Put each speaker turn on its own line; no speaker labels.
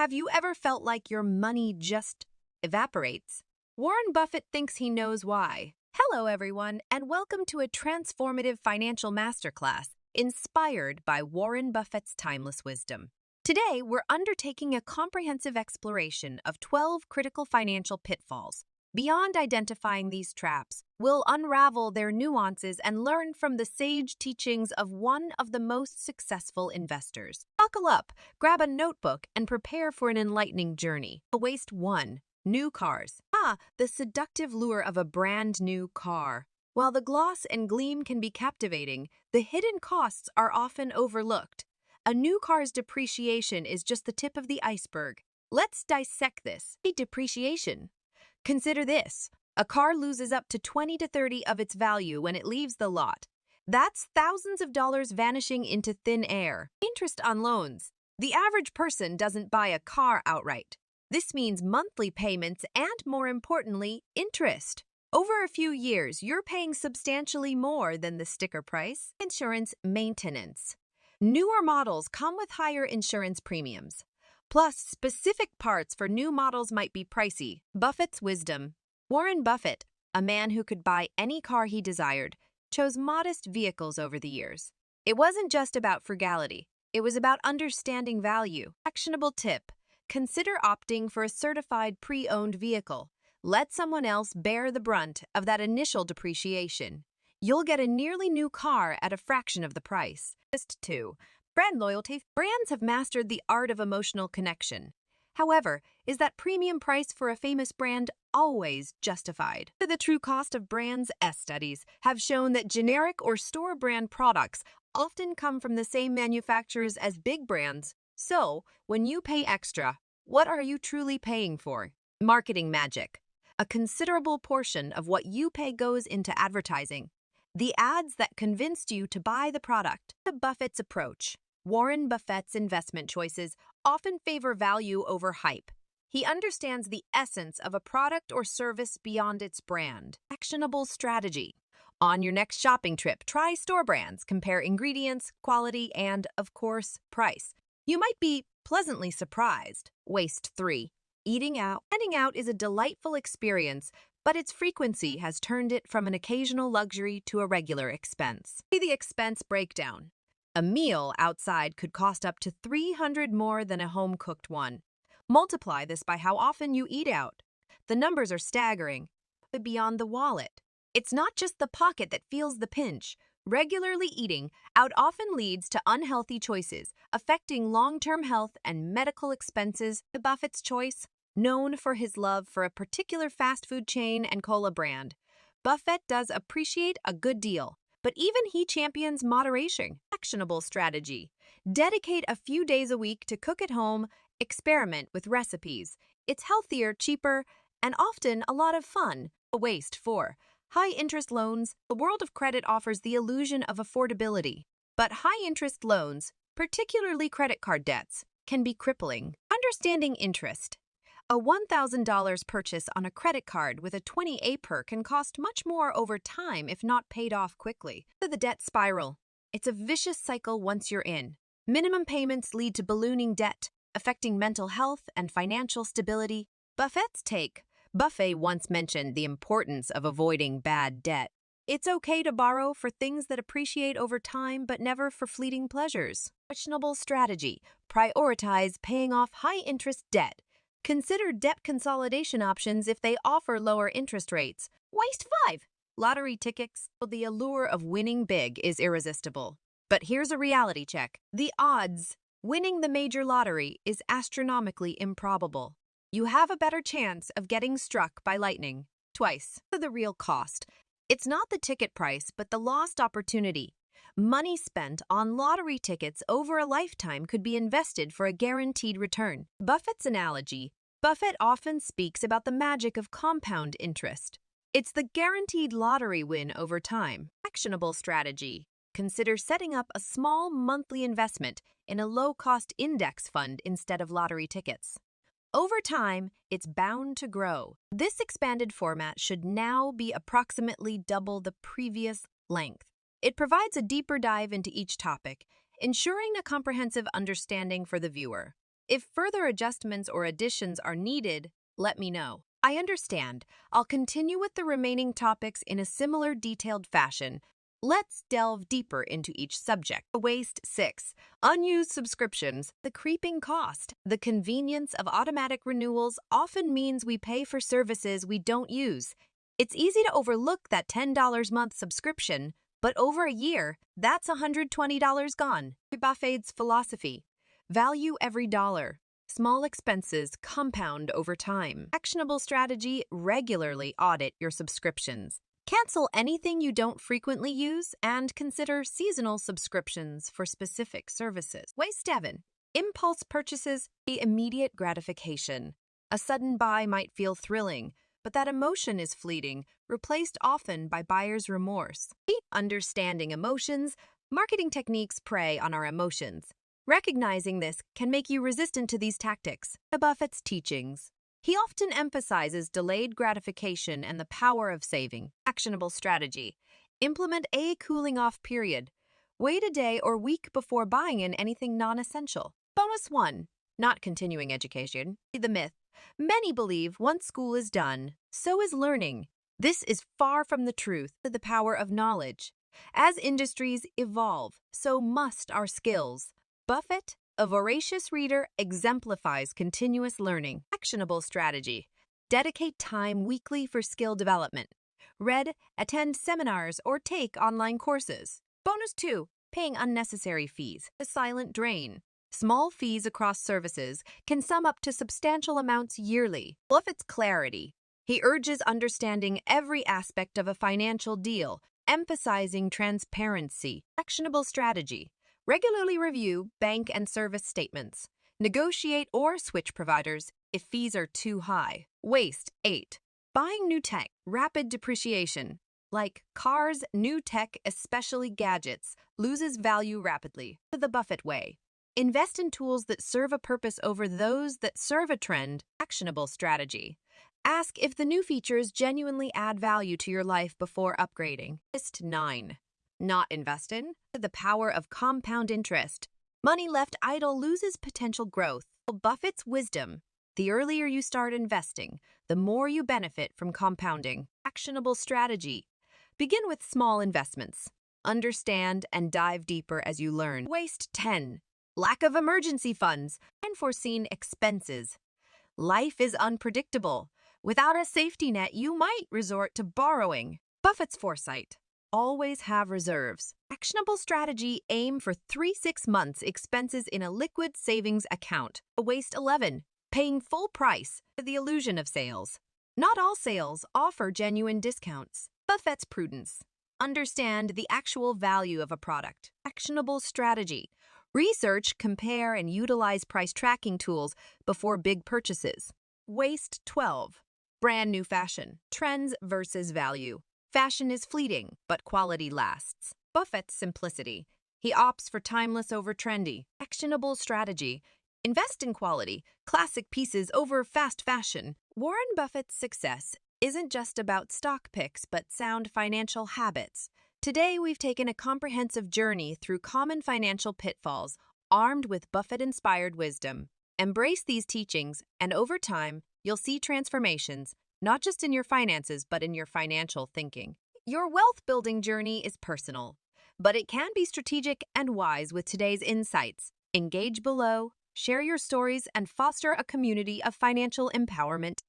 Have you ever felt like your money just evaporates? Warren Buffett thinks he knows why. Hello, everyone, and welcome to a transformative financial masterclass inspired by Warren Buffett's timeless wisdom. Today, we're undertaking a comprehensive exploration of 12 critical financial pitfalls. Beyond identifying these traps, we'll unravel their nuances and learn from the sage teachings of one of the most successful investors. Buckle up, grab a notebook, and prepare for an enlightening journey. Waste 1. New cars. The seductive lure of a brand new car. While the gloss and gleam can be captivating, the hidden costs are often overlooked. A new car's depreciation is just the tip of the iceberg. Let's dissect this. Depreciation. Consider this. A car loses up to 20 to 30 of its value when it leaves the lot. That's thousands of dollars vanishing into thin air. Interest on loans. The average person doesn't buy a car outright. This means monthly payments and, more importantly, interest. Over a few years, you're paying substantially more than the sticker price. Insurance maintenance. Newer models come with higher insurance premiums. Plus, specific parts for new models might be pricey. Buffett's wisdom. Warren Buffett, a man who could buy any car he desired, chose modest vehicles over the years. It wasn't just about frugality. It was about understanding value. Actionable tip. Consider opting for a certified pre-owned vehicle. Let someone else bear the brunt of that initial depreciation. You'll get a nearly new car at a fraction of the price. List 2. Brand loyalty. Brands have mastered the art of emotional connection. However, is that premium price for a famous brand always justified? The true cost of brands' studies have shown that generic or store brand products often come from the same manufacturers as big brands. So, when you pay extra, what are you truly paying for? Marketing magic. A considerable portion of what you pay goes into advertising. The ads that convinced you to buy the product. Buffett's approach. Warren Buffett's investment choices often favor value over hype. He understands the essence of a product or service beyond its brand. Actionable strategy. On your next shopping trip, try store brands, compare ingredients, quality, and, of course, price. You might be pleasantly surprised. Waste 3. Eating out. Eating out is a delightful experience, but its frequency has turned it from an occasional luxury to a regular expense. See the expense breakdown. A meal outside could cost up to $300 more than a home-cooked one. Multiply this by how often you eat out. The numbers are staggering, but beyond the wallet. It's not just the pocket that feels the pinch. Regularly eating out often leads to unhealthy choices, affecting long-term health and medical expenses. Buffett's choice, known for his love for a particular fast food chain and cola brand, Buffett does appreciate a good deal, but even he champions moderation. Actionable strategy. Dedicate a few days a week to cook at home, experiment with recipes. It's healthier, cheaper, and often a lot of fun. Waste 4. High-interest loans. The world of credit offers the illusion of affordability, but high-interest loans, particularly credit card debts, can be crippling. Understanding interest. A $1,000 purchase on a credit card with a 20 APR can cost much more over time if not paid off quickly. The debt spiral. It's a vicious cycle once you're in. Minimum payments lead to ballooning debt, affecting mental health and financial stability. Buffett's take. Buffett once mentioned the importance of avoiding bad debt. It's okay to borrow for things that appreciate over time, but never for fleeting pleasures. Actionable strategy. Prioritize paying off high-interest debt. Consider debt consolidation options if they offer lower interest rates. Waste 5. Lottery tickets. The allure of winning big is irresistible. But here's a reality check. The odds winning the major lottery is astronomically improbable. You have a better chance of getting struck by lightning twice. The real cost. It's not the ticket price, but the lost opportunity. Money spent on lottery tickets over a lifetime could be invested for a guaranteed return. Buffett's analogy. Buffett often speaks about the magic of compound interest. It's the guaranteed lottery win over time. Actionable strategy. Consider setting up a small monthly investment in a low-cost index fund instead of lottery tickets. Over time, it's bound to grow. This expanded format should now be approximately double the previous length. It provides a deeper dive into each topic, ensuring a comprehensive understanding for the viewer. If further adjustments or additions are needed, let me know. I understand. I'll continue with the remaining topics in a similar detailed fashion. Let's delve deeper into each subject. Waste 6. Unused subscriptions. The creeping cost. The convenience of automatic renewals often means we pay for services we don't use. It's easy to overlook that $10 month subscription, but over a year, that's $120 gone. Buffett's philosophy. Value every dollar. Small expenses compound over time. Actionable strategy. Regularly audit your subscriptions. Cancel anything you don't frequently use and consider seasonal subscriptions for specific services. Waste 7. Impulse purchases. The immediate gratification. A sudden buy might feel thrilling, but that emotion is fleeting, replaced often by buyer's remorse. Understanding emotions. Marketing techniques prey on our emotions. Recognizing this can make you resistant to these tactics. Buffett's teachings. He often emphasizes delayed gratification and the power of saving. Actionable strategy. Implement a cooling-off period. Wait a day or week before buying in anything non-essential. Bonus 1. Not continuing education. The myth. Many believe once school is done, so is learning. This is far from the truth. The power of knowledge. As industries evolve, so must our skills. Buffett, a voracious reader, exemplifies continuous learning. Actionable strategy. Dedicate time weekly for skill development. Read, attend seminars, or take online courses. Bonus 2. Paying unnecessary fees. The silent drain. Small fees across services can sum up to substantial amounts yearly. Buffett's clarity. He urges understanding every aspect of a financial deal, emphasizing transparency. Actionable strategy. Regularly review bank and service statements. Negotiate or switch providers if fees are too high. Waste 8. Buying new tech. Rapid depreciation. Like cars, new tech, especially gadgets, loses value rapidly. The Buffett way. Invest in tools that serve a purpose over those that serve a trend. Actionable strategy. Ask if the new features genuinely add value to your life before upgrading. List 9. Not invest in. The power of compound interest. Money left idle loses potential growth. Buffett's wisdom. The earlier you start investing, the more you benefit from compounding. Actionable strategy. Begin with small investments. Understand and dive deeper as you learn. Waste 10. Lack of emergency funds. Unforeseen expenses. Life is unpredictable. Without a safety net, you might resort to borrowing. Buffett's foresight. Always have reserves. Actionable strategy. Aim for 3-6 months expenses in a liquid savings account. Waste 11. Paying full price. The illusion of sales. Not all sales offer genuine discounts. Buffett's prudence. Understand the actual value of a product. Actionable strategy. Research, compare, and utilize price tracking tools before big purchases. Waste 12. Brand new fashion. Trends versus value. Fashion is fleeting, but quality lasts. Buffett's simplicity. He opts for timeless over trendy. Actionable strategy. Invest in quality, classic pieces over fast fashion. Warren Buffett's success isn't just about stock picks, but sound financial habits. Today, we've taken a comprehensive journey through common financial pitfalls, armed with Buffett-inspired wisdom. Embrace these teachings, and over time, you'll see transformations, not just in your finances, but in your financial thinking. Your wealth-building journey is personal, but it can be strategic and wise with today's insights. Engage below, share your stories, and foster a community of financial empowerment.